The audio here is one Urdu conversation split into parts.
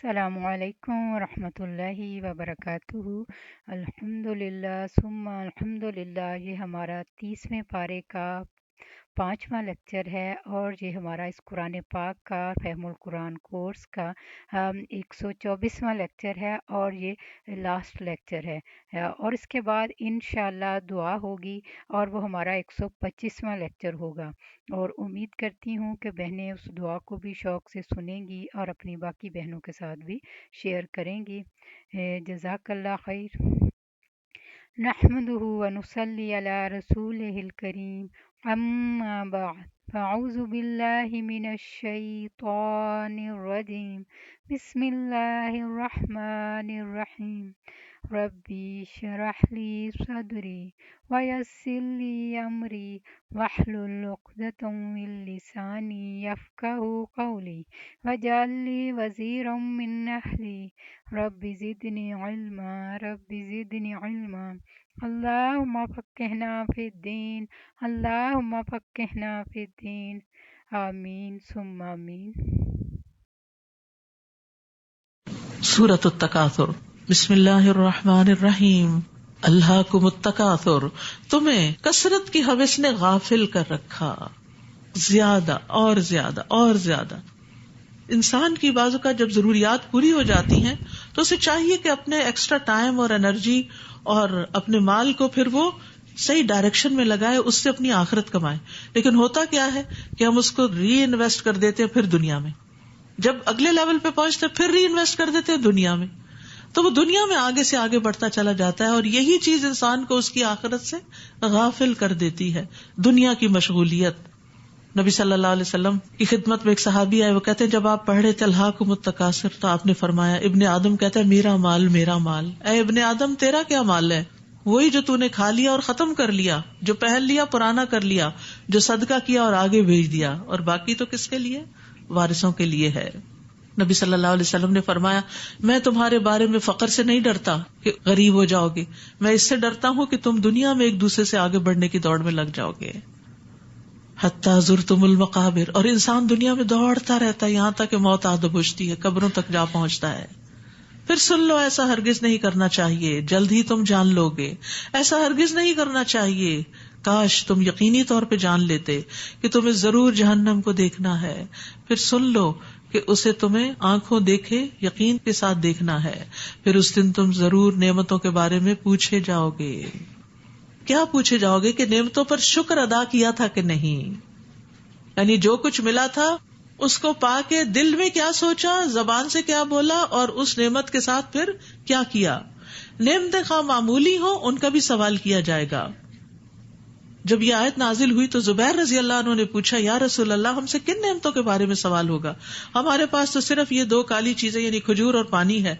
السلام علیکم ورحمۃ اللہ وبرکاتہ۔ الحمد للہ ثم الحمد للہ، یہ ہمارا 30ویں پارے کا 5واں لیکچر ہے، اور یہ ہمارا اس قرآن پاک کا فہم القرآن کورس کا 124واں لیکچر ہے، اور یہ لاسٹ لیکچر ہے، اور اس کے بعد انشاءاللہ دعا ہوگی، اور وہ ہمارا 125واں لیکچر ہوگا، اور امید کرتی ہوں کہ بہنیں اس دعا کو بھی شوق سے سنیں گی اور اپنی باقی بہنوں کے ساتھ بھی شیئر کریں گی۔ جزاک اللہ خیر۔ نحمده ونصلي على رسوله الكريم، أما بعد، فأعوذ بالله من الشيطان الرجيم، بسم الله الرحمن الرحيم، ربي اشرح لي صدري ويسر لي أمري واحلل عقدة من لساني يفقهوا قولي واجعل لي وزيرا من أهلي رب زدني علما رب زدني علما اللهم فقهنا في الدين اللهم فقهنا في الدين آمین ثم آمین۔ سورۃ التکاثر، بسم اللہ الرحمن الرحیم۔ الہاکم التکاثر، تمہیں کثرت کی ہوس نے غافل کر رکھا، زیادہ اور زیادہ اور زیادہ۔ انسان کی بازو کا جب ضروریات پوری ہو جاتی ہیں تو اسے چاہیے کہ اپنے ایکسٹرا ٹائم اور انرجی اور اپنے مال کو پھر وہ صحیح ڈائریکشن میں لگائے، اس سے اپنی آخرت کمائے۔ لیکن ہوتا کیا ہے کہ ہم اس کو ری انویسٹ کر دیتے ہیں پھر دنیا میں، جب اگلے لیول پہ پہنچتے پھر ری انویسٹ کر دیتے ہیں دنیا میں، تو وہ دنیا میں آگے سے آگے بڑھتا چلا جاتا ہے، اور یہی چیز انسان کو اس کی آخرت سے غافل کر دیتی ہے، دنیا کی مشغولیت۔ نبی صلی اللہ علیہ وسلم کی خدمت میں ایک صحابی آئے، وہ کہتے ہیں جب آپ پڑھ رہے تھے الہاکم التکاثر تو آپ نے فرمایا، ابن آدم کہتا ہے میرا مال میرا مال۔ اے ابن آدم تیرا کیا مال ہے؟ وہی جو تو نے کھا لیا اور ختم کر لیا، جو پہن لیا پرانا کر لیا، جو صدقہ کیا اور آگے بھیج دیا، اور باقی تو کس کے لیے؟ وارثوں کے لیے ہے۔ نبی صلی اللہ علیہ وسلم نے فرمایا، میں تمہارے بارے میں فقر سے نہیں ڈرتا کہ غریب ہو جاؤ گے، میں اس سے ڈرتا ہوں کہ تم دنیا میں ایک دوسرے سے آگے بڑھنے کی دوڑ میں لگ جاؤ گے۔ حتی زرتم المقابر، اور انسان دنیا میں دوڑتا رہتا ہے یہاں تک کہ موت آ دبوچتی ہے، قبروں تک جا پہنچتا ہے۔ پھر سن لو، ایسا ہرگز نہیں کرنا چاہیے، جلد ہی تم جان لو گے۔ ایسا ہرگز نہیں کرنا چاہیے، کاش تم یقینی طور پہ جان لیتے کہ تمہیں ضرور جہنم کو دیکھنا ہے۔ پھر سن لو کہ اسے تمہیں آنکھوں دیکھے یقین کے ساتھ دیکھنا ہے، پھر اس دن تم ضرور نعمتوں کے بارے میں پوچھے جاؤ گے۔ کیا پوچھے جاؤ گے؟ کہ نعمتوں پر شکر ادا کیا تھا کہ نہیں، یعنی جو کچھ ملا تھا اس کو پا کے دل میں کیا سوچا، زبان سے کیا بولا، اور اس نعمت کے ساتھ پھر کیا کیا۔ نعمتیں خواہ معمولی ہوں ان کا بھی سوال کیا جائے گا۔ جب یہ آیت نازل ہوئی تو زبیر رضی اللہ عنہ نے پوچھا، یا رسول اللہ ہم سے کن نعمتوں کے بارے میں سوال ہوگا؟ ہمارے پاس تو صرف یہ 2 کالی چیزیں یعنی کھجور اور پانی ہے۔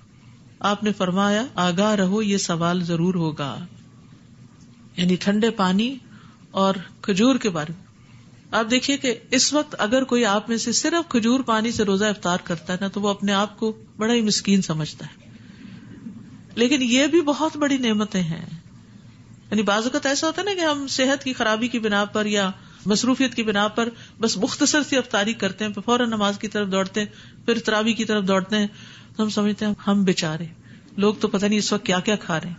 آپ نے فرمایا، آگاہ رہو یہ سوال ضرور ہوگا، یعنی ٹھنڈے پانی اور کھجور کے بارے میں۔ آپ دیکھیے کہ اس وقت اگر کوئی آپ میں سے صرف کھجور پانی سے روزہ افطار کرتا ہے نا تو وہ اپنے آپ کو بڑا ہی مسکین سمجھتا ہے، لیکن یہ بھی بہت بڑی نعمتیں ہیں۔ یعنی بعض اوقات ایسا ہوتا ہے نا کہ ہم صحت کی خرابی کی بنا پر یا مصروفیت کی بنا پر بس مختصر سی افطاری کرتے ہیں، پھر فوراً نماز کی طرف دوڑتے ہیں، پھر تراویح کی طرف دوڑتے ہیں، تو ہم سمجھتے ہیں ہم بیچارے لوگ تو پتہ نہیں اس وقت کیا کیا کھا رہے ہیں۔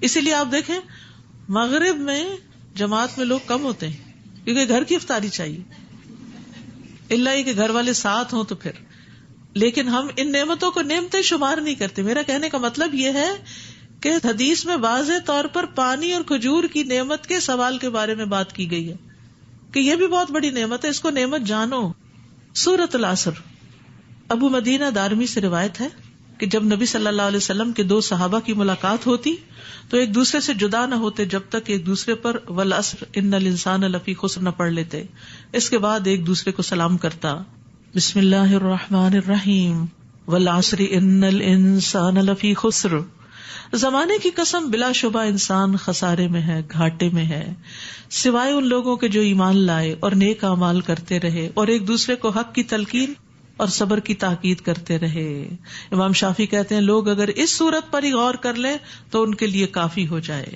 اسی لیے آپ دیکھیں مغرب میں جماعت میں لوگ کم ہوتے ہیں کیونکہ گھر کی افطاری چاہیے، الا یہ کہ گھر والے ساتھ ہوں تو پھر۔ لیکن ہم ان نعمتوں کو نعمتیں شمار نہیں کرتے۔ میرا کہنے کا مطلب یہ ہے کہ حدیث میں واضح طور پر پانی اور کھجور کی نعمت کے سوال کے بارے میں بات کی گئی ہے کہ یہ بھی بہت بڑی نعمت ہے، اس کو نعمت جانو۔ سورۃ العصر، ابو مدینہ دارمی سے روایت ہے کہ جب نبی صلی اللہ علیہ وسلم کے 2 صحابہ کی ملاقات ہوتی تو ایک دوسرے سے جدا نہ ہوتے جب تک ایک دوسرے پر والعصر ان الانسان لفی خسر نہ پڑھ لیتے۔ اس کے بعد ایک دوسرے کو سلام کرتا، بسم اللہ الرحمن الرحیم، والعصر ان الانسان لفی خسر۔ زمانے کی قسم بلا شبہ انسان خسارے میں ہے، گھاٹے میں ہے، سوائے ان لوگوں کے جو ایمان لائے اور نیک اعمال کرتے رہے اور ایک دوسرے کو حق کی تلقین اور صبر کی تاکید کرتے رہے۔ امام شافعی کہتے ہیں لوگ اگر اس صورت پر ہی غور کر لیں تو ان کے لیے کافی ہو جائے۔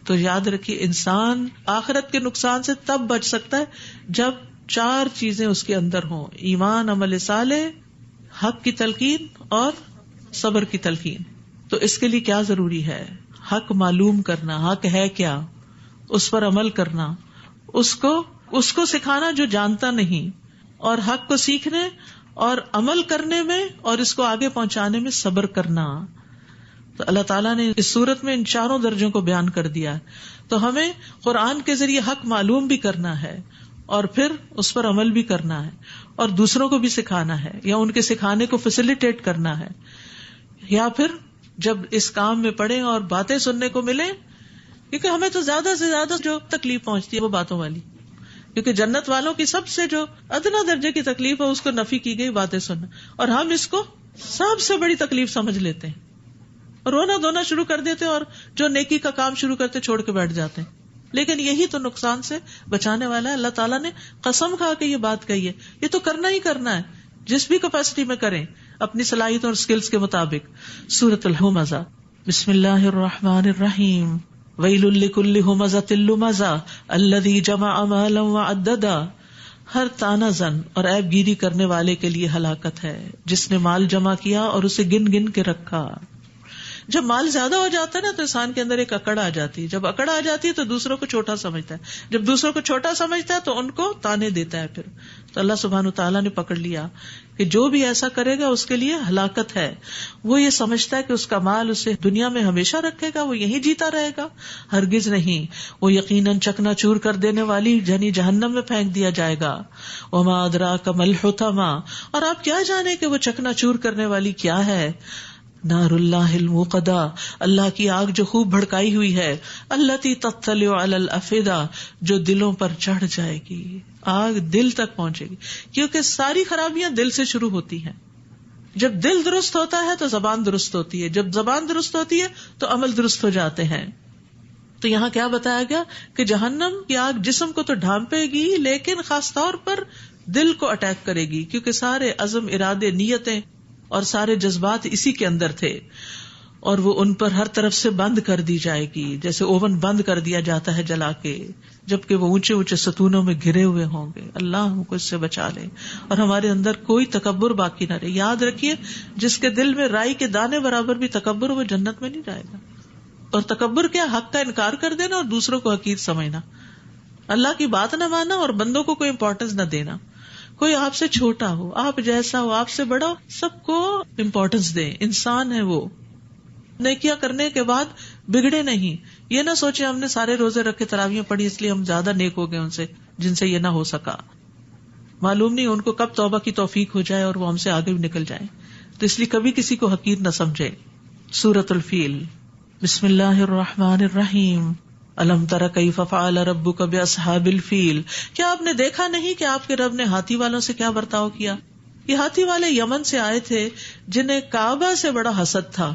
تو یاد رکھیے انسان آخرت کے نقصان سے تب بچ سکتا ہے جب 4 چیزیں اس کے اندر ہوں: ایمان، عمل صالح، حق کی تلقین اور صبر کی تلقین. تو اس کے لیے کیا ضروری ہے؟ حق معلوم کرنا، حق ہے کیا، اس پر عمل کرنا، اس کو سکھانا جو جانتا نہیں، اور حق کو سیکھنے اور عمل کرنے میں اور اس کو آگے پہنچانے میں صبر کرنا. تو اللہ تعالیٰ نے اس صورت میں ان چاروں درجوں کو بیان کر دیا. تو ہمیں قرآن کے ذریعے حق معلوم بھی کرنا ہے اور پھر اس پر عمل بھی کرنا ہے اور دوسروں کو بھی سکھانا ہے یا ان کے سکھانے کو فیسیلیٹیٹ کرنا ہے. یا پھر جب اس کام میں پڑے اور باتیں سننے کو ملے، کیونکہ ہمیں تو زیادہ سے زیادہ جو تکلیف پہنچتی ہے وہ باتوں والی، کیونکہ جنت والوں کی سب سے جو ادنا درجے کی تکلیف ہے اس کو نفی کی گئی باتیں سننا، اور ہم اس کو سب سے بڑی تکلیف سمجھ لیتے ہیں اور رونا دھونا شروع کر دیتے ہیں اور جو نیکی کا کام شروع کرتے چھوڑ کے بیٹھ جاتے ہیں. لیکن یہی تو نقصان سے بچانے والا ہے. اللہ تعالیٰ نے قسم کھا کے یہ بات کہی ہے، یہ تو کرنا ہی کرنا ہے، جس بھی کیپیسٹی میں کریں اپنی صلاحیت اور سکلز کے مطابق. سورۃ الہمزہ. بسم اللہ الرحمن الرحیم. ویل لکل ہمزۃ لمزہ الذی جمع مالا وعددا. ہر تانا زن اور عیب گیری کرنے والے کے لیے ہلاکت ہے جس نے مال جمع کیا اور اسے گن گن کے رکھا. جب مال زیادہ ہو جاتا ہے نا تو انسان کے اندر ایک اکڑ آ جاتی ہے. جب اکڑ آ جاتی ہے تو دوسروں کو چھوٹا سمجھتا ہے، جب دوسروں کو چھوٹا سمجھتا ہے تو ان کو تانے دیتا ہے. پھر تو اللہ سبحانہ تعالیٰ نے پکڑ لیا کہ جو بھی ایسا کرے گا اس کے لیے ہلاکت ہے. وہ یہ سمجھتا ہے کہ اس کا مال اسے دنیا میں ہمیشہ رکھے گا، وہ یہیں جیتا رہے گا. ہرگز نہیں، وہ یقیناً چکنا چور کر دینے والی یعنی جہنم میں پھینک دیا جائے گا. وما ادراک ما الحطمہ. اور آپ کیا جانے کہ وہ چکنا چور کرنے والی کیا ہے؟ نار اللہ الموقدہ. اللہ کی آگ جو خوب بھڑکائی ہوئی ہے. التی تطلع علی الافئدہ. جو دلوں پر چڑھ جائے گی. آگ دل تک پہنچے گی، کیونکہ ساری خرابیاں دل سے شروع ہوتی ہیں. جب دل درست ہوتا ہے تو زبان درست ہوتی ہے، جب زبان درست ہوتی ہے تو عمل درست ہو جاتے ہیں. تو یہاں کیا بتایا گیا کہ جہنم کی آگ جسم کو تو ڈھانپے گی لیکن خاص طور پر دل کو اٹیک کرے گی، کیونکہ سارے عزم، ارادے، نیتیں اور سارے جذبات اسی کے اندر تھے، اور وہ ان پر ہر طرف سے بند کر دی جائے گی، جیسے اوون بند کر دیا جاتا ہے جلا کے، جبکہ وہ اونچے اونچے ستونوں میں گھرے ہوئے ہوں گے. اللہ ہم کو اس سے بچا لے اور ہمارے اندر کوئی تکبر باقی نہ رہے. یاد رکھیے، جس کے دل میں رائی کے دانے برابر بھی تکبر، وہ جنت میں نہیں جائے گا. اور تکبر کیا؟ حق کا انکار کر دینا اور دوسروں کو حقیر سمجھنا، اللہ کی بات نہ ماننا اور بندوں کو کوئی امپورٹینس نہ دینا. کوئی آپ سے چھوٹا ہو، آپ جیسا ہو، آپ سے بڑا ہو، سب کو امپورٹینس دیں. انسان ہے وہ. نیکیاں کرنے کے بعد بگڑے نہیں. یہ نہ سوچے ہم نے سارے روزے رکھے، تراویحیں پڑھی، اس لیے ہم زیادہ نیک ہو گئے ان سے جن سے یہ نہ ہو سکا. معلوم نہیں ان کو کب توبہ کی توفیق ہو جائے اور وہ ہم سے آگے بھی نکل جائیں. تو اس لیے کبھی کسی کو حقیر نہ سمجھے. سورۃ الفیل. بسم اللہ الرحمن الرحیم. الم تر کیف فعل ربک باصحاب الفیل. کیا آپ نے دیکھا نہیں کہ آپ کے رب نے ہاتھی والوں سے کیا برتاؤ کیا؟ یہ ہاتھی والے یمن سے آئے تھے جنہیں کعبہ سے بڑا حسد تھا،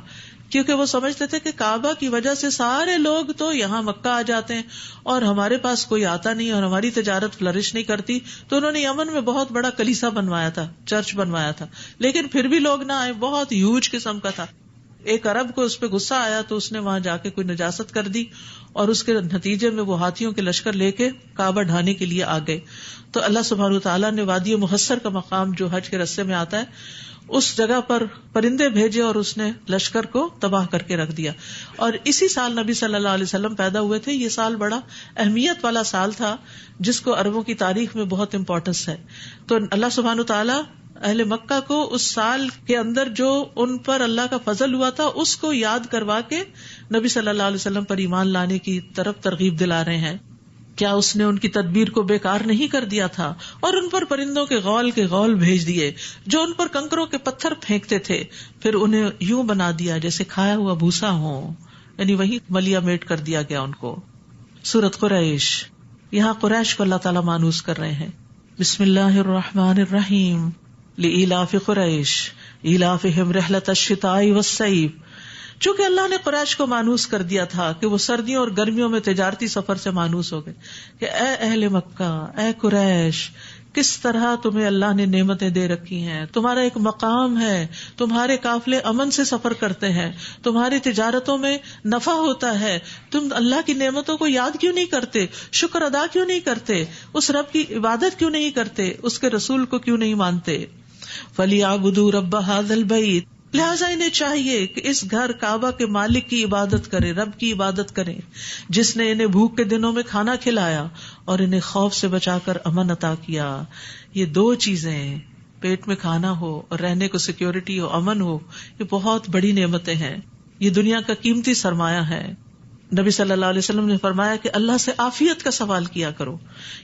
کیونکہ وہ سمجھتے تھے کہ کعبہ کی وجہ سے سارے لوگ تو یہاں مکہ آ جاتے ہیں اور ہمارے پاس کوئی آتا نہیں اور ہماری تجارت فلرش نہیں کرتی. تو انہوں نے یمن میں بہت بڑا کلیسا بنوایا تھا، چرچ بنوایا تھا، لیکن پھر بھی لوگ نہ آئے. بہت ہیوج قسم کا تھا. ایک عرب کو اس پہ غصہ آیا تو اس نے وہاں جا کے کوئی نجاست کر دی اور اس کے نتیجے میں وہ ہاتھیوں کے لشکر لے کے کعبہ ڈھانے کے لیے آ گئے. تو اللہ سبحانہ تعالیٰ نے وادی محصر کا مقام جو حج کے رستے میں آتا ہے اس جگہ پر پرندے بھیجے اور اس نے لشکر کو تباہ کر کے رکھ دیا. اور اسی سال نبی صلی اللہ علیہ وسلم پیدا ہوئے تھے. یہ سال بڑا اہمیت والا سال تھا جس کو عربوں کی تاریخ میں بہت امپورٹنس ہے. تو اللہ سبحانہ تعالیٰ اہل مکہ کو اس سال کے اندر جو ان پر اللہ کا فضل ہوا تھا اس کو یاد کروا کے نبی صلی اللہ علیہ وسلم پر ایمان لانے کی طرف ترغیب دلا رہے ہیں. کیا اس نے ان کی تدبیر کو بیکار نہیں کر دیا تھا اور ان پر پرندوں کے غول بھیج دیے جو ان پر کنکروں کے پتھر پھینکتے تھے، پھر انہیں یوں بنا دیا جیسے کھایا ہوا بھوسا ہو، یعنی وہی ملیا میٹ کر دیا گیا ان کو. سورۃ قریش. یہاں قریش کو اللہ تعالیٰ مانوس کر رہے ہیں. بسم اللہ الرحمن الرحیم. لإلاف قریش إلافهم رحلة الشتاء والصيف. چونکہ اللہ نے قریش کو مانوس کر دیا تھا کہ وہ سردیوں اور گرمیوں میں تجارتی سفر سے مانوس ہو گئے کہ اے اہل مکہ، اے قریش، کس طرح تمہیں اللہ نے نعمتیں دے رکھی ہیں، تمہارا ایک مقام ہے، تمہارے قافلے امن سے سفر کرتے ہیں، تمہاری تجارتوں میں نفع ہوتا ہے، تم اللہ کی نعمتوں کو یاد کیوں نہیں کرتے، شکر ادا کیوں نہیں کرتے، اس رب کی عبادت کیوں نہیں کرتے، اس کے رسول کو کیوں نہیں مانتے. فَلْيَعْبُدُوا رَبَّ هَذَا الْبَيْتِ، لہٰذا انہیں چاہیے کہ اس گھر کعبہ کے مالک کی عبادت کرے، رب کی عبادت کریں، جس نے انہیں بھوک کے دنوں میں کھانا کھلایا اور انہیں خوف سے بچا کر امن عطا کیا. یہ دو چیزیں، پیٹ میں کھانا ہو اور رہنے کو سیکیورٹی ہو، امن ہو، یہ بہت بڑی نعمتیں ہیں. یہ دنیا کا قیمتی سرمایہ ہے. نبی صلی اللہ علیہ وسلم نے فرمایا کہ اللہ سے عافیت کا سوال کیا کرو،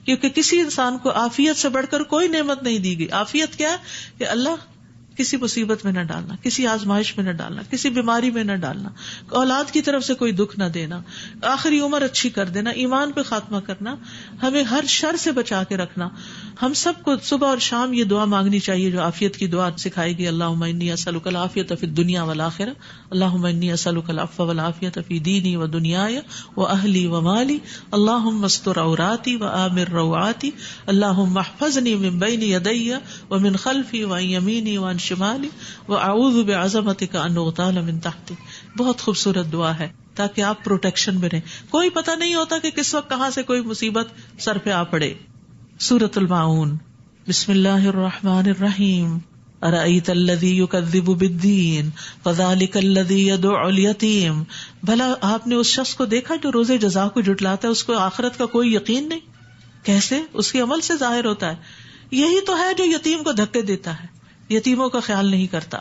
کیونکہ کسی انسان کو عافیت سے بڑھ کر کوئی نعمت نہیں دی گئی. عافیت کیا ہے؟ کہ اللہ کسی مصیبت میں نہ ڈالنا، کسی آزمائش میں نہ ڈالنا، کسی بیماری میں نہ ڈالنا، اولاد کی طرف سے کوئی دکھ نہ دینا، آخری عمر اچھی کر دینا، ایمان پہ خاتمہ کرنا، ہمیں ہر شر سے بچا کے رکھنا. ہم سب کو صبح اور شام یہ دعا مانگنی چاہیے جو عافیت کی دعا سکھائی گئی. اللہم انی اسألک العافیۃ فی الدنیا والآخرہ، اللہم انی اسألک العفو والعافیۃ فی دینی ودنیای واہلی ومالی، اللہم استر عوراتی وآمن روعاتی، اللہم احفظنی من بین یدی ومن خلفی وعن یمینی وعن شمالی واعوذ بعظمتک ان اغتال من تحتی. بہت خوبصورت دعا ہے تاکہ آپ پروٹیکشن میں رہیں. کوئی پتہ نہیں ہوتا کہ کس وقت کہاں سے کوئی مصیبت سر پہ آ پڑے. سورۃ الماعون. بسم اللہ الرحمن الرحیم. ارأیت الذی یکذب بالدین فذلک الذی یدع الیتیم. بھلا آپ نے اس شخص کو دیکھا جو روز جزا کو جھٹلاتا ہے، اس کو آخرت کا کوئی یقین نہیں؟ کیسے؟ اس کے عمل سے ظاہر ہوتا ہے. یہی تو ہے جو یتیم کو دھکے دیتا ہے، یتیموں کا خیال نہیں کرتا.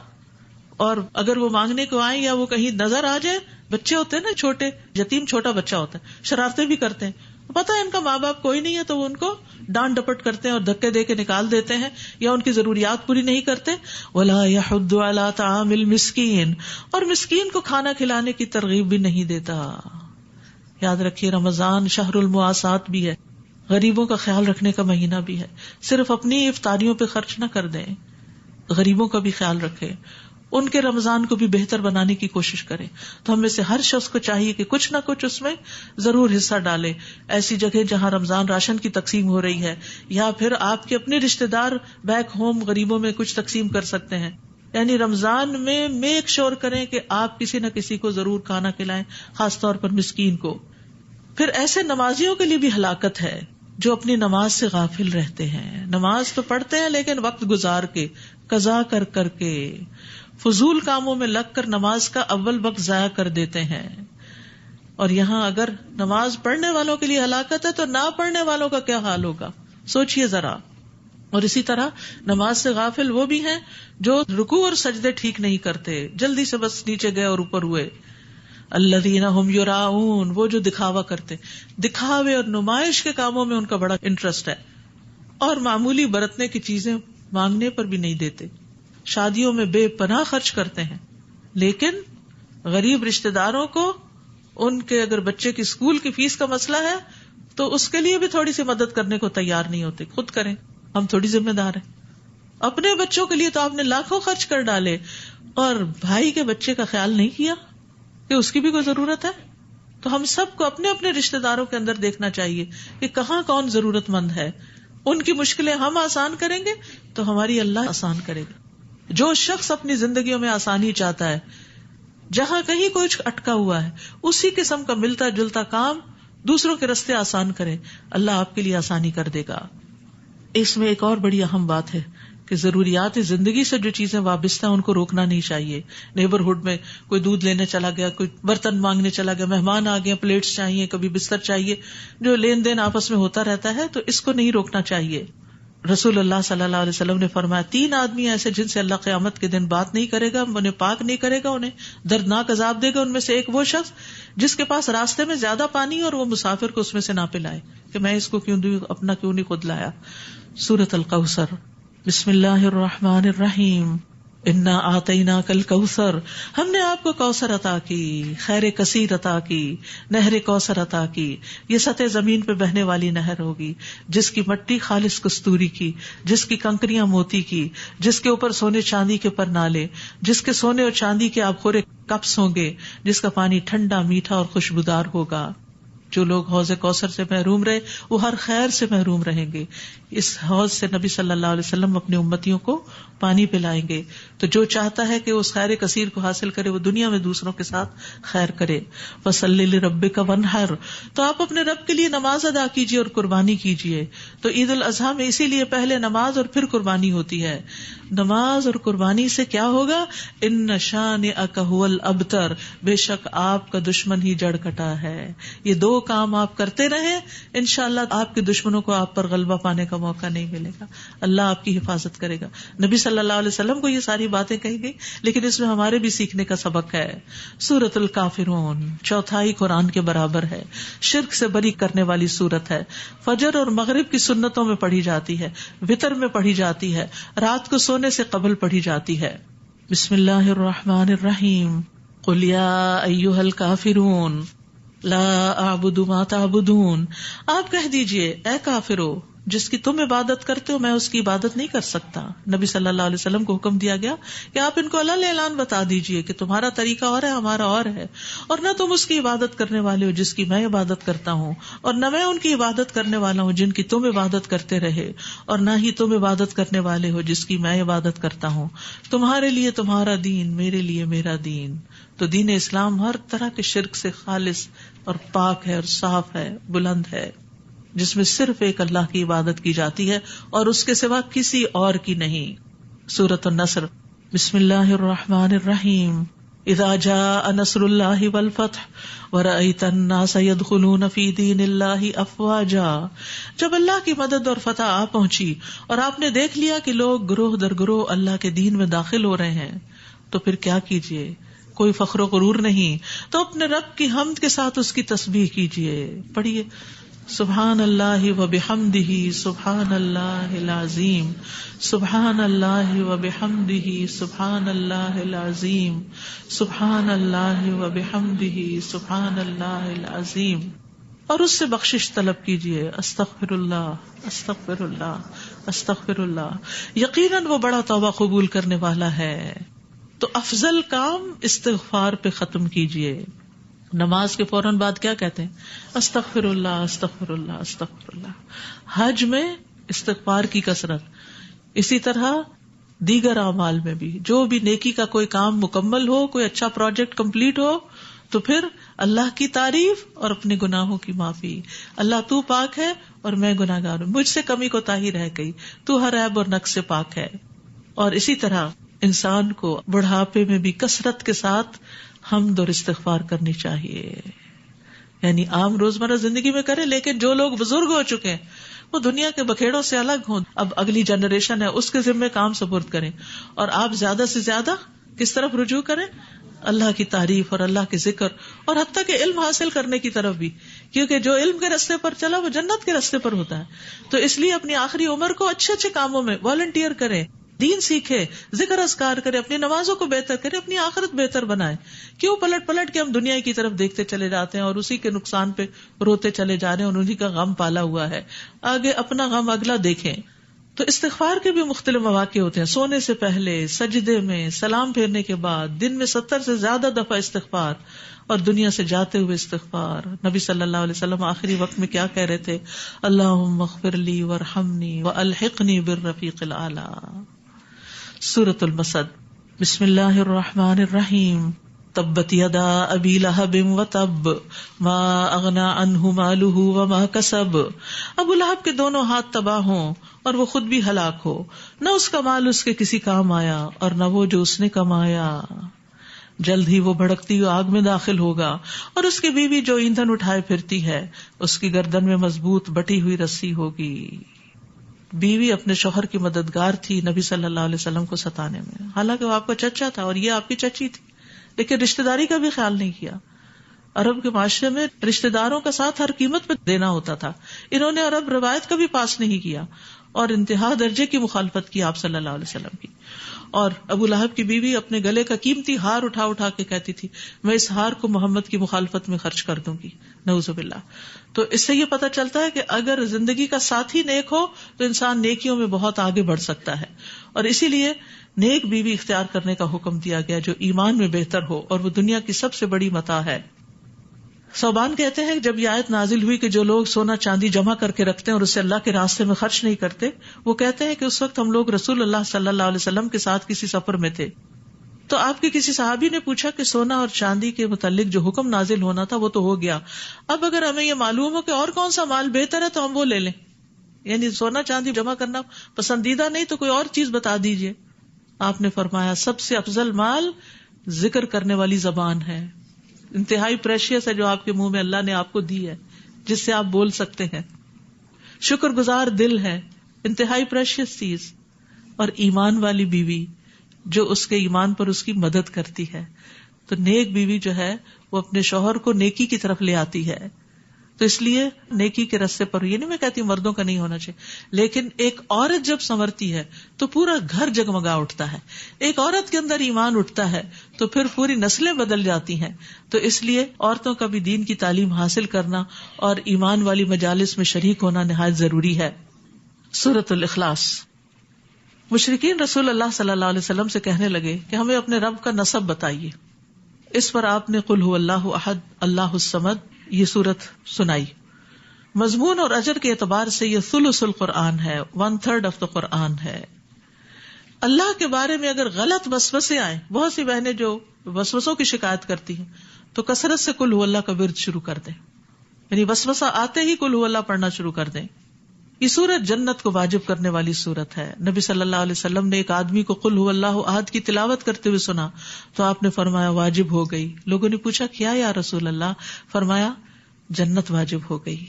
اور اگر وہ مانگنے کو آئیں یا وہ کہیں نظر آ جائے، بچے ہوتے ہیں نا چھوٹے، یتیم چھوٹا بچہ ہوتا ہے، شرارتیں بھی کرتے ہیں، پتہ ہے ان کا ماں باپ کوئی نہیں ہے تو وہ ان کو ڈانٹ ڈپٹ کرتے ہیں اور دھکے دے کے نکال دیتے ہیں یا ان کی ضروریات پوری نہیں کرتے. وَلَا يَحُضُّ عَلَىٰ طَعَامِ الْمِسْكِينِ، اور مسکین کو کھانا کھلانے کی ترغیب بھی نہیں دیتا. یاد رکھیے رمضان شہر المواسات بھی ہے، غریبوں کا خیال رکھنے کا مہینہ بھی ہے. صرف اپنی افطاریوں پہ خرچ نہ کر دیں، غریبوں کا بھی خیال رکھیں، ان کے رمضان کو بھی بہتر بنانے کی کوشش کریں. تو ہم میں سے ہر شخص کو چاہیے کہ کچھ نہ کچھ اس میں ضرور حصہ ڈالے. ایسی جگہ جہاں رمضان راشن کی تقسیم ہو رہی ہے، یا پھر آپ کے اپنے رشتے دار بیک ہوم غریبوں میں کچھ تقسیم کر سکتے ہیں. یعنی رمضان میں میک شور کریں کہ آپ کسی نہ کسی کو ضرور کھانا کھلائیں، خاص طور پر مسکین کو. پھر ایسے نمازیوں کے لیے بھی ہلاکت ہے جو اپنی نماز سے غافل رہتے ہیں. نماز تو پڑھتے ہیں لیکن وقت گزار کے، قضا کر کر کے، فضول کاموں میں لگ کر نماز کا اول وقت ضائع کر دیتے ہیں. اور یہاں اگر نماز پڑھنے والوں کے لیے ہلاکت ہے تو نہ پڑھنے والوں کا کیا حال ہوگا، سوچئے ذرا. اور اسی طرح نماز سے غافل وہ بھی ہیں جو رکوع اور سجدے ٹھیک نہیں کرتے، جلدی سے بس نیچے گئے اور اوپر ہوئے. الذین ھم یراؤون، وہ جو دکھاوا کرتے، دکھاوے اور نمائش کے کاموں میں ان کا بڑا انٹرسٹ ہے، اور معمولی برتنے کی چیزیں مانگنے پر بھی نہیں دیتے. شادیوں میں بے پناہ خرچ کرتے ہیں، لیکن غریب رشتہ داروں کو ان کے اگر بچے کی اسکول کی فیس کا مسئلہ ہے تو اس کے لیے بھی تھوڑی سی مدد کرنے کو تیار نہیں ہوتے. خود کریں، ہم تھوڑی ذمہ دار ہیں. اپنے بچوں کے لیے تو آپ نے لاکھوں خرچ کر ڈالے اور بھائی کے بچے کا خیال نہیں کیا کہ اس کی بھی کوئی ضرورت ہے. تو ہم سب کو اپنے اپنے رشتہ داروں کے اندر دیکھنا چاہیے کہ کہاں کون ضرورت مند ہے. ان کی مشکلیں ہم آسان کریں گے تو ہماری اللہ آسان کرے گا. جو شخص اپنی زندگیوں میں آسانی چاہتا ہے، جہاں کہیں کچھ اٹکا ہوا ہے، اسی قسم کا ملتا جلتا کام دوسروں کے راستے آسان کرے، اللہ آپ کے لیے آسانی کر دے گا. اس میں ایک اور بڑی اہم بات ہے کہ ضروریات زندگی سے جو چیزیں وابستہ ہیں ان کو روکنا نہیں چاہیے. نیبرہڈ میں کوئی دودھ لینے چلا گیا، کوئی برتن مانگنے چلا گیا، مہمان آ گئے، پلیٹس چاہیے، کبھی بستر چاہیے، جو لین دین آپس میں ہوتا رہتا ہے، تو اس کو نہیں روکنا چاہیے. رسول اللہ صلی اللہ علیہ وسلم نے فرمایا 3 آدمی ایسے جن سے اللہ قیامت کے دن بات نہیں کرے گا، انہیں پاک نہیں کرے گا، انہیں دردناک عذاب دے گا. ان میں سے ایک وہ شخص جس کے پاس راستے میں زیادہ پانی اور وہ مسافر کو اس میں سے نہ پلائے کہ میں اس کو کیوں دوں، اپنا کیوں نہیں خود لایا. سورۃ الکوثر. بسم اللہ الرحمن الرحیم. انا آتیناک الکوثر، ہم نے آپ کو کوثر عطا کی، خیر کثیر عطا کی، نہر کوثر عطا کی. یہ سطح زمین پہ بہنے والی نہر ہوگی جس کی مٹی خالص کستوری کی، جس کی کنکریاں موتی کی، جس کے اوپر سونے چاندی کے پرنالے، جس کے سونے اور چاندی کے آبخورے کپس ہوں گے، جس کا پانی ٹھنڈا، میٹھا اور خوشبودار ہوگا. جو لوگ حوض کوثر سے محروم رہے وہ ہر خیر سے محروم رہیں گے. اس حوض سے نبی صلی اللہ علیہ وسلم اپنی امتیوں کو پانی پلائیں گے. تو جو چاہتا ہے کہ اس خیر کثیر کو حاصل کرے وہ دنیا میں دوسروں کے ساتھ خیر کرے. فَصَلِّ لِرَبِّكَ وَانْحَرْ، تو آپ اپنے رب کے لیے نماز ادا کیجیے اور قربانی کیجیے. تو عید الاضحیٰ میں اسی لیے پہلے نماز اور پھر قربانی ہوتی ہے. نماز اور قربانی سے کیا ہوگا؟ ان شانئک ھو الابتر، بے شک آپ کا دشمن ہی جڑ کٹا ہے. یہ دو کام آپ کرتے رہیں، انشاءاللہ آپ کے دشمنوں کو آپ پر غلبہ پانے کا موقع نہیں ملے گا. اللہ آپ کی حفاظت کرے گا. نبی صلی اللہ علیہ وسلم کو یہ ساری باتیں کہی گئی، لیکن اس میں ہمارے بھی سیکھنے کا سبق ہے. سورۃ الکافرون چوتھائی قرآن کے برابر ہے، شرک سے بری کرنے والی سورت ہے. فجر اور مغرب کی سنتوں میں پڑھی جاتی ہے، وتر میں پڑھی جاتی ہے، رات کو سونے سے قبل پڑھی جاتی ہے. بسم اللہ الرحمن الرحیم. قل یا ایھا الکافرون لا اعبد ما تعبدون، آپ کہہ دیجئے اے کافرو جس کی تم عبادت کرتے ہو میں اس کی عبادت نہیں کر سکتا. نبی صلی اللہ علیہ وسلم کو حکم دیا گیا کہ آپ ان کو اللہ اعلان بتا دیجئے کہ تمہارا طریقہ اور ہے، ہمارا اور ہے، اور نہ تم اس کی عبادت کرنے والے ہو جس کی میں عبادت کرتا ہوں، اور نہ میں ان کی عبادت کرنے والا ہوں جن کی تم عبادت کرتے رہے، اور نہ ہی تم عبادت کرنے والے ہو جس کی میں عبادت کرتا ہوں. تمہارے لیے تمہارا دین، میرے لیے میرا دین. تو دین اسلام ہر طرح کے شرک سے خالص اور پاک ہے اور صاف ہے، بلند ہے، جس میں صرف ایک اللہ کی عبادت کی جاتی ہے اور اس کے سوا کسی اور کی نہیں. سورۃ النصر. بسم اللہ الرحمن الرحیم. اذا جاء نصر اللہ والفتح ورأیت الناس يدخلون فی دین اللہ افواجا، جب اللہ کی مدد اور فتح آ پہنچی اور آپ نے دیکھ لیا کہ لوگ گروہ در گروہ اللہ کے دین میں داخل ہو رہے ہیں، تو پھر کیا کیجیے؟ کوئی فخر و غرور نہیں، تو اپنے رب کی حمد کے ساتھ اس کی تسبیح کیجیے. پڑھیے سبحان اللہ و بحمدہ سبحان اللہ العظیم، سبحان اللہ و بحمدہ سبحان اللہ العظیم، سبحان اللہ و بحمدہ سبحان اللہ العظیم. اور اس سے بخشش طلب کیجیے، استغفر اللہ استغفر اللہ استغفر اللہ. یقیناً وہ بڑا توبہ قبول کرنے والا ہے. تو افضل کام استغفار پہ ختم کیجیے. نماز کے فوراً بعد کیا کہتے ہیں؟ استغفر اللہ استغفر اللہ استغفر اللہ. حج میں استغفار کی کثرت. اسی طرح دیگر اعمال میں بھی جو بھی نیکی کا کوئی کام مکمل ہو، کوئی اچھا پروجیکٹ کمپلیٹ ہو، تو پھر اللہ کی تعریف اور اپنے گناہوں کی معافی. اللہ تو پاک ہے اور میں گناہگار ہوں، مجھ سے کمی کوتاہی رہ گئی، تو ہر عیب اور نقص سے پاک ہے. اور اسی طرح انسان کو بڑھاپے میں بھی کثرت کے ساتھ حمد اور استغفار کرنی چاہیے. یعنی عام روزمرہ زندگی میں کریں، لیکن جو لوگ بزرگ ہو چکے ہیں وہ دنیا کے بکھیڑوں سے الگ ہوں، اب اگلی جنریشن ہے اس کے ذمہ کام سپرد کریں، اور آپ زیادہ سے زیادہ کس طرف رجوع کریں؟ اللہ کی تعریف اور اللہ کے ذکر، اور حتیٰ کہ علم حاصل کرنے کی طرف بھی، کیونکہ جو علم کے راستے پر چلا وہ جنت کے راستے پر ہوتا ہے. تو اس لیے اپنی آخری عمر کو اچھے اچھے کاموں میں والنٹیئر کریں، دین سیکھے، ذکر اذکار کرے، اپنی نمازوں کو بہتر کرے، اپنی آخرت بہتر بنائے. کیوں پلٹ پلٹ کے ہم دنیا کی طرف دیکھتے چلے جاتے ہیں اور اسی کے نقصان پہ روتے چلے جا رہے ہیں، اور انہی کا غم پالا ہوا ہے. آگے اپنا غم اگلا دیکھیں. تو استغفار کے بھی مختلف مواقع ہوتے ہیں. سونے سے پہلے، سجدے میں، سلام پھیرنے کے بعد، دن میں 70 سے زیادہ دفعہ استغفار، اور دنیا سے جاتے ہوئے استغفار. نبی صلی اللہ علیہ وسلم آخری وقت میں کیا کہہ رہے تھے؟ اللہم اغفر لی وارحمنی والحقنی بالرفیق الاعلی. سورۃ المسد. بسم اللہ الرحمن الرحیم. تبت یدا ابی لہب وتب ما اغنی عنہ مالہ وما کسب. ابو لہب کے دونوں ہاتھ تباہ ہوں اور وہ خود بھی ہلاک ہو، نہ اس کا مال اس کے کسی کام آیا اور نہ وہ جو اس نے کمایا. جلد ہی وہ بھڑکتی ہوئی آگ میں داخل ہوگا، اور اس کی بیوی جو ایندھن اٹھائے پھرتی ہے اس کی گردن میں مضبوط بٹی ہوئی رسی ہوگی. بیوی اپنے شوہر کی مددگار تھی نبی صلی اللہ علیہ وسلم کو ستانے میں، حالانکہ وہ آپ کا چچا تھا اور یہ آپ کی چچی تھی، لیکن رشتہ داری کا بھی خیال نہیں کیا. عرب کے معاشرے میں رشتہ داروں کا ساتھ ہر قیمت پہ دینا ہوتا تھا. انہوں نے عرب روایت کا بھی پاس نہیں کیا اور انتہا درجے کی مخالفت کی آپ صلی اللہ علیہ وسلم کی. اور ابو لہب کی بیوی اپنے گلے کا قیمتی ہار اٹھا اٹھا کے کہتی تھی میں اس ہار کو محمد کی مخالفت میں خرچ کر دوں گی، نعوذ باللہ. تو اس سے یہ پتہ چلتا ہے کہ اگر زندگی کا ساتھی نیک ہو تو انسان نیکیوں میں بہت آگے بڑھ سکتا ہے. اور اسی لیے نیک بیوی اختیار کرنے کا حکم دیا گیا جو ایمان میں بہتر ہو، اور وہ دنیا کی سب سے بڑی متاع ہے. صوبان کہتے ہیں کہ جب یہ آیت نازل ہوئی کہ جو لوگ سونا چاندی جمع کر کے رکھتے ہیں اور اسے اللہ کے راستے میں خرچ نہیں کرتے، وہ کہتے ہیں کہ اس وقت ہم لوگ رسول اللہ صلی اللہ علیہ وسلم کے ساتھ کسی سفر میں تھے، تو آپ کے کسی صحابی نے پوچھا کہ سونا اور چاندی کے متعلق جو حکم نازل ہونا تھا وہ تو ہو گیا، اب اگر ہمیں یہ معلوم ہو کہ اور کون سا مال بہتر ہے تو ہم وہ لے لیں، یعنی سونا چاندی جمع کرنا پسندیدہ نہیں تو کوئی اور چیز بتا دیجئے۔ آپ نے فرمایا سب سے افضل مال ذکر کرنے والی زبان ہے، انتہائی پریشیس ہے جو آپ کے منہ میں اللہ نے آپ کو دی ہے، جس سے آپ بول سکتے ہیں۔ شکر گزار دل ہے، انتہائی پریشیس چیز، اور ایمان والی بیوی جو اس کے ایمان پر اس کی مدد کرتی ہے۔ تو نیک بیوی جو ہے وہ اپنے شوہر کو نیکی کی طرف لے آتی ہے، تو اس لیے نیکی کے راستے پر، یہ نہیں میں کہتی مردوں کا نہیں ہونا چاہیے، لیکن ایک عورت جب سنورتی ہے تو پورا گھر جگمگا اٹھتا ہے، ایک عورت کے اندر ایمان اٹھتا ہے تو پھر پوری نسلیں بدل جاتی ہیں۔ تو اس لیے عورتوں کا بھی دین کی تعلیم حاصل کرنا اور ایمان والی مجالس میں شریک ہونا نہایت ضروری ہے۔ سورۃ الاخلاص۔ مشرکین رسول اللہ صلی اللہ علیہ وسلم سے کہنے لگے کہ ہمیں اپنے رب کا نسب بتائیے۔ اس پر آپ نے قل هو اللہ احد اللہ الصمد یہ سورت سنائی۔ مضمون اور اجر کے اعتبار سے یہ ثلث القرآن ہے، 1/3 آف دا قرآن ہے۔ اللہ کے بارے میں اگر غلط وسوسے آئیں، بہت سی بہنیں جو وسوسوں کی شکایت کرتی ہیں تو کثرت سے قل هو اللہ کا ورد شروع کر دیں، یعنی وسوسہ آتے ہی قل هو اللہ پڑھنا شروع کر دیں۔ یہ سورت جنت کو واجب کرنے والی سورت ہے۔ نبی صلی اللہ علیہ وسلم نے ایک آدمی کو قل هو اللہ احد کی تلاوت کرتے ہوئے سنا تو آپ نے فرمایا واجب ہو گئی۔ لوگوں نے پوچھا کیا یا رسول اللہ؟ فرمایا جنت واجب ہو گئی۔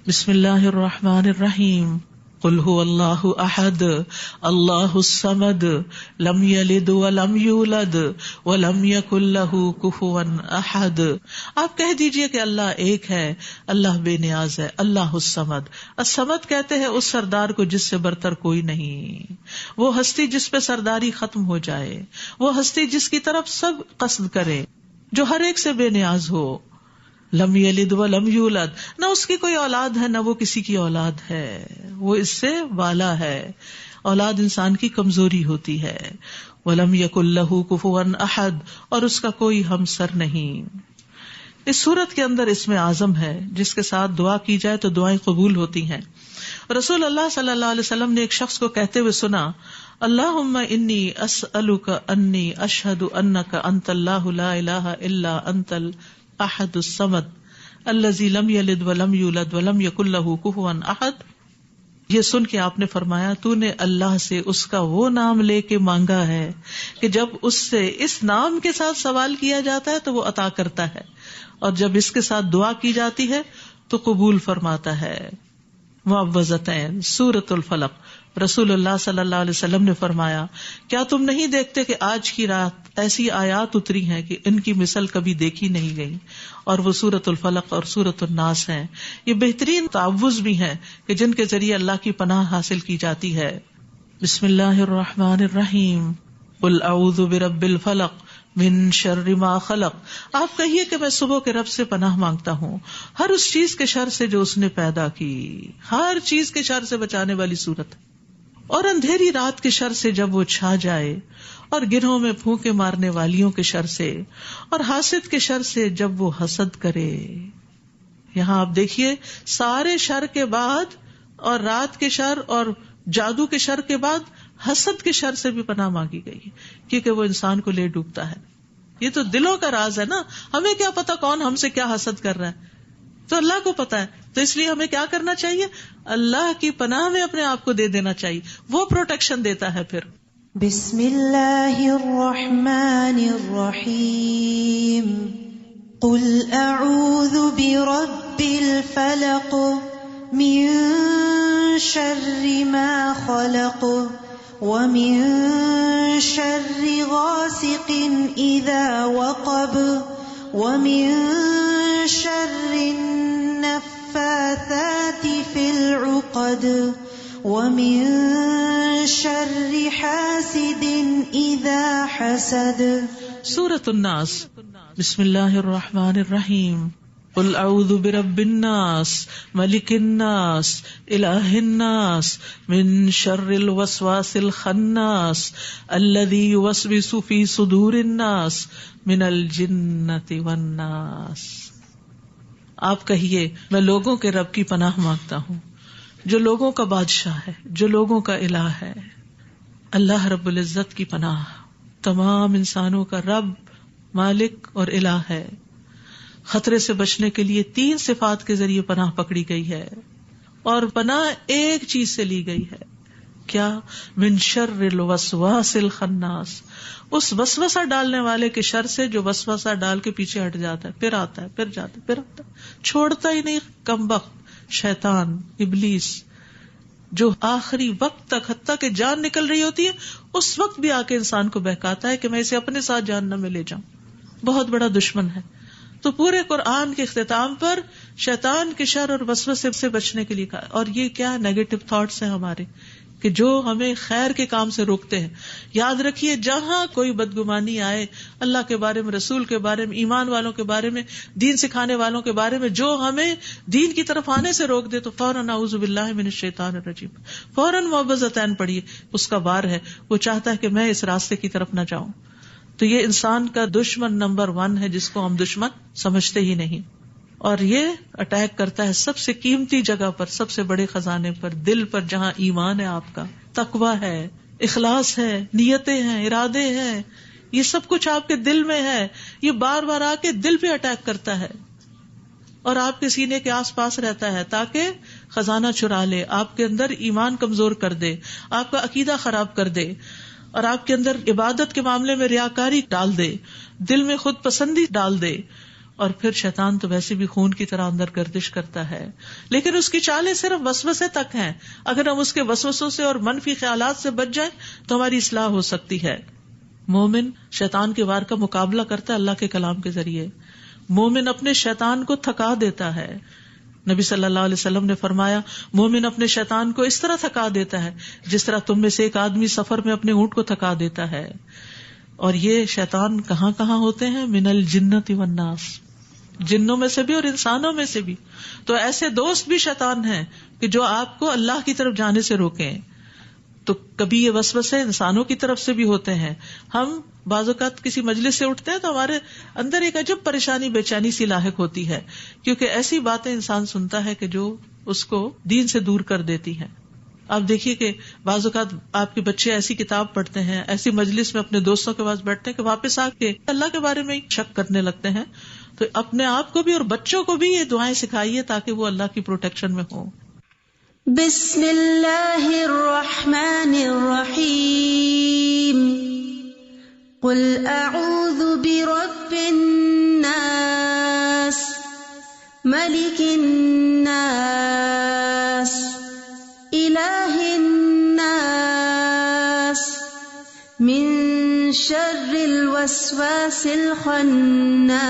بسم اللہ الرحمن الرحیم۔ قل هو اللہ احد اللہ الصمد لم یلد ولم یولد ولم یکن له کفوا احد۔ آپ کہہ دیجئے کہ اللہ ایک ہے، اللہ بے نیاز ہے، اللہ الصمد۔ الصمد کہتے ہیں اس سردار کو جس سے برتر کوئی نہیں، وہ ہستی جس پہ سرداری ختم ہو جائے، وہ ہستی جس کی طرف سب قصد کرے، جو ہر ایک سے بے نیاز ہو۔ لم یلد ولم یولد، نہ اس کی کوئی اولاد ہے نہ وہ کسی کی اولاد ہے، وہ اس سے والا ہے۔ اولاد انسان کی کمزوری ہوتی ہے۔ ولم یکن لہ کفوا احد، اور اس کا کوئی ہمسر نہیں۔ اس سورت کے اندر اسم اعظم ہے جس کے ساتھ دعا کی جائے تو دعائیں قبول ہوتی ہیں۔ رسول اللہ صلی اللہ علیہ وسلم نے ایک شخص کو کہتے ہوئے سنا، اللہم انی اسألک انی اشہد انک انت اللہ لا الہ الا انت احد الصمد الذی لم یلد ولم یولد ولم یکن لہ کفوا احد۔ یہ سن کے آپ نے فرمایا تو نے اللہ سے اس کا وہ نام لے کے مانگا ہے کہ جب اس سے اس نام کے ساتھ سوال کیا جاتا ہے تو وہ عطا کرتا ہے، اور جب اس کے ساتھ دعا کی جاتی ہے تو قبول فرماتا ہے۔ معوذتین، سورۃ الفلق۔ رسول اللہ صلی اللہ علیہ وسلم نے فرمایا کیا تم نہیں دیکھتے کہ آج کی رات ایسی آیات اتری ہیں کہ ان کی مثل کبھی دیکھی نہیں گئی، اور وہ سورۃ الفلق اور سورۃ الناس ہیں۔ یہ بہترین تعوذ بھی ہیں کہ جن کے ذریعے اللہ کی پناہ حاصل کی جاتی ہے۔ بسم اللہ الرحمن الرحیم۔ قل اعوذ برب الفلق من شر ما خلق۔ آپ کہیے کہ میں صبح کے رب سے پناہ مانگتا ہوں ہر اس چیز کے شر سے جو اس نے پیدا کی۔ ہر چیز کے شر سے بچانے والی صورت، اور اندھیری رات کے شر سے جب وہ چھا جائے، اور گرہوں میں پھونکے مارنے والیوں کے شر سے، اور حاسد کے شر سے جب وہ حسد کرے۔ یہاں آپ دیکھیے سارے شر کے بعد، اور رات کے شر اور جادو کے شر کے بعد حسد کے شر سے بھی پناہ مانگی گئی ہے، کیونکہ وہ انسان کو لے ڈوبتا ہے۔ یہ تو دلوں کا راز ہے نا، ہمیں کیا پتا کون ہم سے کیا حسد کر رہا ہے، تو اللہ کو پتا ہے۔ تو اس لیے ہمیں کیا کرنا چاہیے؟ اللہ کی پناہ میں اپنے آپ کو دے دینا چاہیے، وہ پروٹیکشن دیتا ہے۔ پھر بسم اللہ الرحمن الرحیم۔ قل اعوذ برب الفلق من شر ما خلق ومن شر غاسق اذا وقب ومن شر النفاثات في العقد ومن شر حاسد اذا حسد۔ سورۃ الناس۔ بسم اللہ الرحمن الرحیم۔ قل اعوذ برب الناس ملک الناس الہ الناس من شر الوسواس الخناس الذی یوسوس فی صدور الناس من الجنۃ والناس۔ آپ کہیے میں لوگوں کے رب کی پناہ مانگتا ہوں، جو لوگوں کا بادشاہ ہے، جو لوگوں کا الہ ہے، اللہ رب العزت کی پناہ، تمام انسانوں کا رب، مالک اور الہ ہے۔ خطرے سے بچنے کے لیے 3 صفات کے ذریعے پناہ پکڑی گئی ہے، اور پناہ ایک چیز سے لی گئی ہے، کیا؟ من شر الوسواس الخناس، اس وسوسہ ڈالنے والے کے شر سے جو وسوسہ ڈال کے پیچھے ہٹ جاتا ہے، پھر آتا ہے، پھر جاتا ہے، پھر آتا ہے، چھوڑتا ہی نہیں، کمبخت شیطان ابلیس، جو آخری وقت تک حتیٰ کہ جان نکل رہی ہوتی ہے اس وقت بھی آ کے انسان کو بہکاتا ہے کہ میں اسے اپنے ساتھ جہنم میں لے جاؤں، بہت بڑا دشمن ہے۔ تو پورے قرآن کے اختتام پر شیطان کے شر اور وسوسے سے بچنے کے لیے کہا، اور یہ کیا نیگیٹو تھاٹس ہیں ہمارے کہ جو ہمیں خیر کے کام سے روکتے ہیں۔ یاد رکھیے جہاں کوئی بدگمانی آئے، اللہ کے بارے میں، رسول کے بارے میں، ایمان والوں کے بارے میں، دین سکھانے والوں کے بارے میں، جو ہمیں دین کی طرف آنے سے روک دے تو فوراً اعوذ باللہ من الشیطان الرجیم، فوراً معوذتین پڑھیے، اس کا وار ہے، وہ چاہتا ہے کہ میں اس راستے کی طرف نہ جاؤں۔ تو یہ انسان کا دشمن نمبر 1 ہے، جس کو ہم دشمن سمجھتے ہی نہیں، اور یہ اٹیک کرتا ہے سب سے قیمتی جگہ پر، سب سے بڑے خزانے پر، دل پر، جہاں ایمان ہے، آپ کا تقویٰ ہے، اخلاص ہے، نیتیں ہیں، ارادے ہیں، یہ سب کچھ آپ کے دل میں ہے۔ یہ بار بار آ کے دل پہ اٹیک کرتا ہے اور آپ کے سینے کے آس پاس رہتا ہے تاکہ خزانہ چرا لے، آپ کے اندر ایمان کمزور کر دے، آپ کا عقیدہ خراب کر دے، اور آپ کے اندر عبادت کے معاملے میں ریاکاری ڈال دے، دل میں خود پسندی ڈال دے۔ اور پھر شیطان تو ویسے بھی خون کی طرح اندر گردش کرتا ہے، لیکن اس کی چالیں صرف وسوسے تک ہیں۔ اگر ہم اس کے وسوسوں سے اور منفی خیالات سے بچ جائیں تو ہماری اصلاح ہو سکتی ہے۔ مومن شیطان کے وار کا مقابلہ کرتا ہے اللہ کے کلام کے ذریعے۔ مومن اپنے شیطان کو تھکا دیتا ہے۔ نبی صلی اللہ علیہ وسلم نے فرمایا، مومن اپنے شیطان کو اس طرح تھکا دیتا ہے جس طرح تم میں سے ایک آدمی سفر میں اپنے اونٹ کو تھکا دیتا ہے۔ اور یہ شیطان کہاں کہاں ہوتے ہیں؟ من الجنۃ والناس، جنوں میں سے بھی اور انسانوں میں سے بھی۔ تو ایسے دوست بھی شیطان ہیں کہ جو آپ کو اللہ کی طرف جانے سے روکیں۔ تو کبھی یہ وسوسے انسانوں کی طرف سے بھی ہوتے ہیں۔ ہم بعض اوقات کسی مجلس سے اٹھتے ہیں تو ہمارے اندر ایک عجب پریشانی، بے چینی سی لاحق ہوتی ہے، کیونکہ ایسی باتیں انسان سنتا ہے کہ جو اس کو دین سے دور کر دیتی ہیں۔ آپ دیکھیے کہ بعض اوقات آپ کے بچے ایسی کتاب پڑھتے ہیں، ایسی مجلس میں اپنے دوستوں کے پاس بیٹھتے ہیں کہ واپس آ کے اللہ کے بارے میں شک کرنے لگتے ہیں۔ تو اپنے آپ کو بھی اور بچوں کو بھی یہ دعائیں سکھائیے تاکہ وہ اللہ کی پروٹیکشن میں ہوں۔ بسم اللہ الرحمن الرحیم، قل اعوذ برب الناس، ملک الناس، الہ الناس، من شر الوسواس الخناس،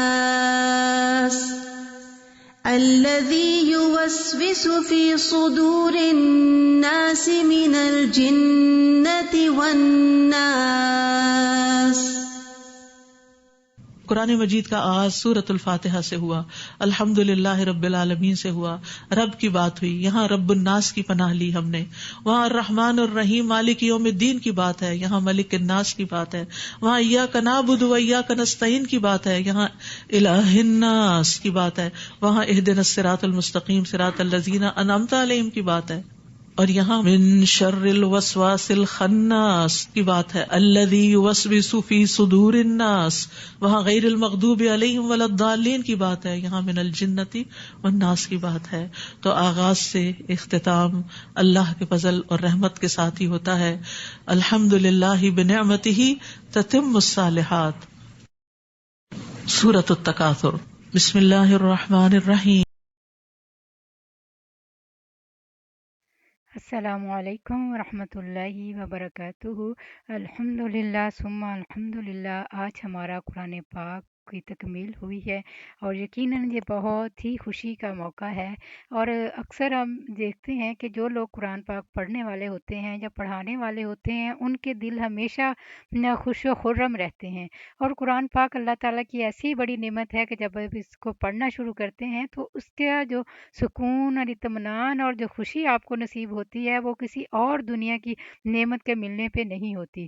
الذي يوسوس في صدور الناس من الجنة والناس۔ قرآن مجید کا آغاز سورۃ الفاتحہ سے ہوا، الحمدللہ رب العالمین سے ہوا، رب کی بات ہوئی، یہاں رب الناس کی پناہ لی ہم نے، وہاں الرحمن الرحیم مالک یوم الدین کی بات ہے، یہاں ملک الناس کی بات ہے، وہاں ایاک نعبد و ایاک نستعین کی بات ہے، یہاں الہ الناس کی بات ہے، وہاں اہدنا الصراط المستقیم صراط الذین انعمت علیہم کی بات ہے، اور یہاں من شر الوسواس الخناس کی بات ہے، الذی یوسوس فی صدور الناس، وہاں غیر المغضوب علیہم ولا الضالین کی بات ہے، یہاں من الجنۃ والناس کی بات ہے۔ تو آغاز سے اختتام اللہ کے فضل اور رحمت کے ساتھ ہی ہوتا ہے۔ الحمدللہ بنعمتہ تتم الصالحات۔ سورۃ التکاثر، بسم اللہ الرحمن الرحیم۔ السلام علیکم ورحمۃ اللہ وبرکاتہ۔ الحمد للہ ثم الحمد للہ، آج ہمارا قرآن پاک کی تکمیل ہوئی ہے اور یقیناً یہ بہت ہی خوشی کا موقع ہے۔ اور اکثر ہم دیکھتے ہیں کہ جو لوگ قرآن پاک پڑھنے والے ہوتے ہیں یا پڑھانے والے ہوتے ہیں ان کے دل ہمیشہ خوش و خرم رہتے ہیں، اور قرآن پاک اللہ تعالیٰ کی ایسی بڑی نعمت ہے کہ جب آپ اس کو پڑھنا شروع کرتے ہیں تو اس کا جو سکون اور اطمینان اور جو خوشی آپ کو نصیب ہوتی ہے وہ کسی اور دنیا کی نعمت کے ملنے پہ نہیں ہوتی۔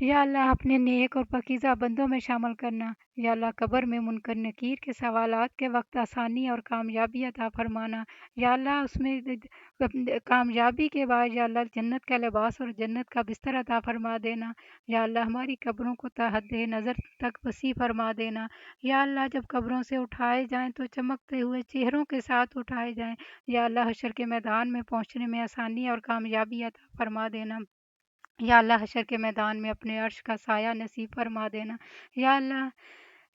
یا اللہ اپنے نیک اور پاکیزہ بندوں میں شامل کرنا۔ یا اللہ قبر میں منکر نکیر کے سوالات کے وقت آسانی اور کامیابی عطا فرمانا۔ یا اللہ اس میں کامیابی کے بعد یا اللہ جنت کا لباس اور جنت کا بستر عطا فرما دینا۔ یا اللہ ہماری قبروں کو تا حد نظر تک وسیع فرما دینا۔ یا اللہ جب قبروں سے اٹھائے جائیں تو چمکتے ہوئے چہروں کے ساتھ اٹھائے جائیں۔ یا اللہ حشر کے میدان میں پہنچنے میں آسانی اور کامیابی عطا فرما دینا۔ یا اللہ حشر کے میدان میں اپنے عرش کا سایہ نصیب فرما دینا۔ یا اللہ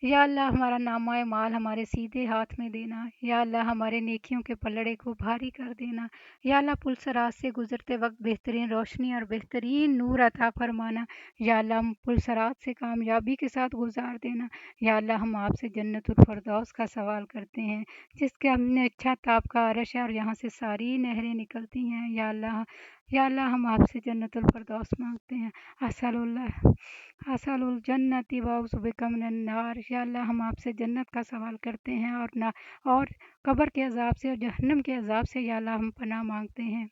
یا اللہ ہمارا نامہ مال ہمارے سیدھے ہاتھ میں دینا۔ یا اللہ ہمارے نیکیوں کے پلڑے کو بھاری کر دینا۔ یا اللہ پل صراط سے گزرتے وقت بہترین روشنی اور بہترین نور عطا فرمانا۔ یا اللہ ہم پل صراط سے کامیابی کے ساتھ گزار دینا۔ یا اللہ ہم آپ سے جنت الفردوس کا سوال کرتے ہیں جس کے ہم نے اچھا تاب کا عرش ہے اور یہاں سے ساری نہریں نکلتی ہیں۔ یا اللہ ہم آپ سے جنت الفردوس مانگتے ہیں۔ اسأل الجنت واعوذ بک من النار۔ یا اللہ ہم آپ سے جنت کا سوال کرتے ہیں اور قبر کے عذاب سے اور جہنم کے عذاب سے یا اللہ ہم پناہ مانگتے ہیں۔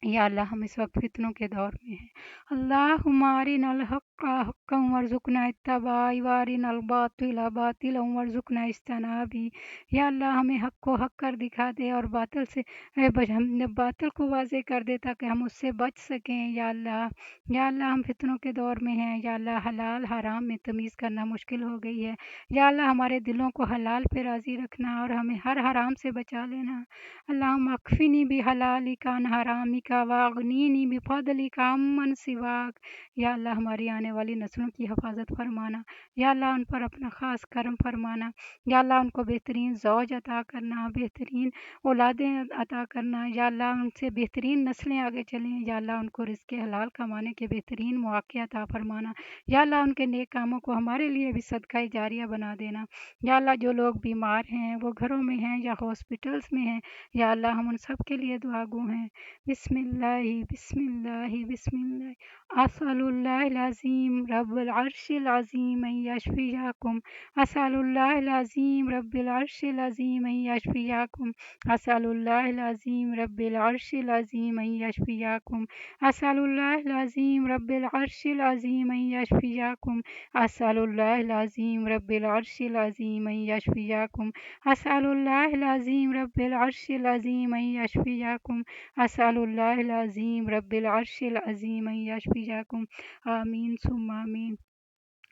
یا اللہ ہم اس وقت فتنوں کے دور میں ہیں۔ اللہم ارنا الحق حقا وارزقنا اتباعہ وارنا الباطل باطلا وارزقنا اجتنابہ۔ یا اللہ ہمیں حق کو حق کر دکھا دے اور باطل کو واضح کر دے تاکہ ہم اس سے بچ سکیں۔ یا اللہ ہم فتنوں کے دور میں ہیں۔ یا اللہ حلال حرام میں تمیز کرنا مشکل ہو گئی ہے۔ یا اللہ ہمارے دلوں کو حلال پہ راضی رکھنا اور ہمیں ہر حرام سے بچا لینا۔ اللہم اکفنی بحلالک عن حرامک واغنینی بفضلک عمن سواک۔ یا اللہ ہماری آنے والی نسلوں کی حفاظت فرمانا۔ یا اللہ ان پر اپنا خاص کرم فرمانا۔ یا اللہ ان کو بہترین زوج عطا کرنا، بہترین اولادیں عطا کرنا۔ یا اللہ ان سے بہترین نسلیں آگے چلیں۔ یا اللہ ان کو رزق حلال کمانے کے بہترین مواقع عطا فرمانا۔ یا اللہ ان کے نیک کاموں کو ہمارے لیے بھی صدقہ جاریہ بنا دینا۔ یا اللہ جو لوگ بیمار ہیں وہ گھروں میں ہیں یا ہاسپٹلس میں ہیں، یا اللہ ہم ان سب کے لیے دعا گو ہیں۔ بسم اللہ بسم اللہ بسم اللہ۔ اسأل اللہ العظیم رب العرش العظیم ان یشفیکم۔ اسأل اللہ العظیم رب العرش العظیم ان یشفیکم۔ اسأل اللہ العظیم رب العرش العظیم ان یشفیکم۔ اسأل اللہ العظیم رب العرش العظیم ان یشفیکم۔ اسأل اللہ العظیم رب العرش العظیم ان یشفیکم۔ اسأل اللہ العظیم رب العرش العظیم ان یشفیکم۔ اسأل اللہ العظیم رب العرش العظیم ان یشفیکم۔ آمین ثم آمین۔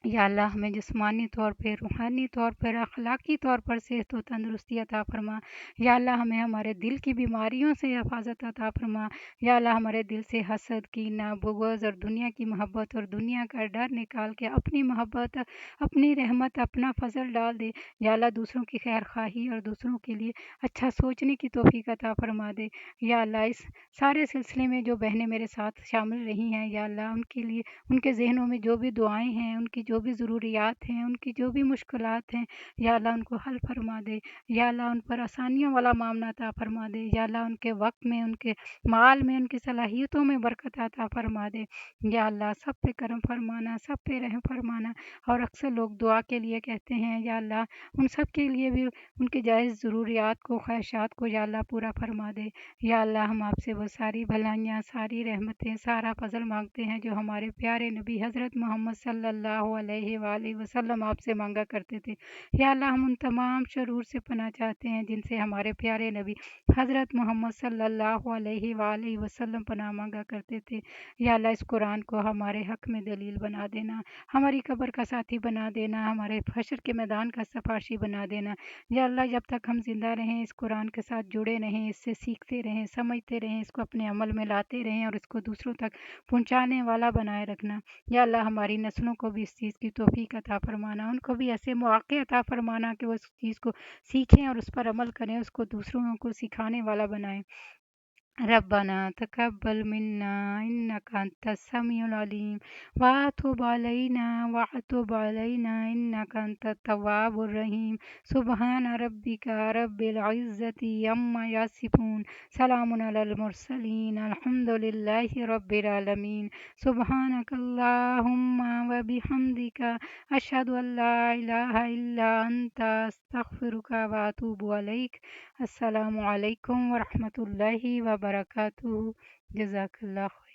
یا اللہ ہمیں جسمانی طور پہ، روحانی طور پر، اخلاقی طور پر صحت و تندرستی عطا فرما۔ یا اللہ ہمیں ہمارے دل کی بیماریوں سے حفاظت عطا فرما۔ یا اللہ ہمارے دل سے حسد، کینہ، بغض اور دنیا کی محبت اور دنیا کا ڈر نکال کے اپنی محبت، اپنی رحمت، اپنا فضل ڈال دے۔ یا اللہ دوسروں کی خیر خواہی اور دوسروں کے لیے اچھا سوچنے کی توفیق عطا فرما دے۔ یا اللہ اس سارے سلسلے میں جو بہنیں میرے ساتھ شامل رہی ہیں، یا اللہ ان کے لیے، ان کے ذہنوں میں جو بھی دعائیں ہیں، ان کی جو بھی ضروریات ہیں، ان کی جو بھی مشکلات ہیں، یا اللہ ان کو حل فرما دے۔ یا اللہ ان پر آسانیوں والا معاملہ عطا فرما دے۔ یا اللہ ان کے وقت میں، ان کے مال میں، ان کی صلاحیتوں میں برکت عطا فرما دے۔ یا اللہ سب پہ کرم فرمانا، سب پہ رحم فرمانا۔ اور اکثر لوگ دعا کے لیے کہتے ہیں، یا اللہ ان سب کے لیے بھی ان کے جائز ضروریات کو، خواہشات کو یا اللہ پورا فرما دے۔ یا اللہ ہم آپ سے وہ ساری بھلائیاں، ساری رحمتیں، سارا فضل مانگتے ہیں جو ہمارے پیارے نبی حضرت محمد صلی اللہ علیہ وآلہ وسلم آپ سے مانگا کرتے تھے۔ یا اللہ ہم ان تمام شرور سے پناہ چاہتے ہیں جن سے ہمارے پیارے نبی حضرت محمد صلی اللہ علیہ وآلہ وسلم پناہ مانگا کرتے تھے۔ یا اللہ اس قرآن کو ہمارے حق میں دلیل بنا دینا، ہماری قبر کا ساتھی بنا دینا، ہمارے حشر کے میدان کا سفارشی بنا دینا۔ یا اللہ جب تک ہم زندہ رہیں اس قرآن کے ساتھ جڑے رہیں، اس سے سیکھتے رہیں، سمجھتے رہیں، اس کو اپنے عمل میں لاتے رہیں اور اس کو دوسروں تک پہنچانے والا بنائے رکھنا۔ یا اللہ ہماری نسلوں کو بھی اس چیز کی توفیق عطا فرمانا، ان کو بھی ایسے مواقع عطا فرمانا کہ وہ اس چیز کو سیکھیں اور اس پر عمل کریں، اس کو دوسروں کو سکھانے والا بنائیں۔ ربنا تقبل منا انك انت السميع العليم وتب علينا انك انت التواب الرحيم سبحان ربك رب العزة عما يصفون سلام على المرسلين الحمد لله رب العالمين سبحانك اللهم وبحمدك أشهد أن لا إله إلا أنت أستغفرك وأتوب إليك۔ السلام علیکم ورحمۃ اللہ وبرکاتہ۔ جزاک اللہ خیر۔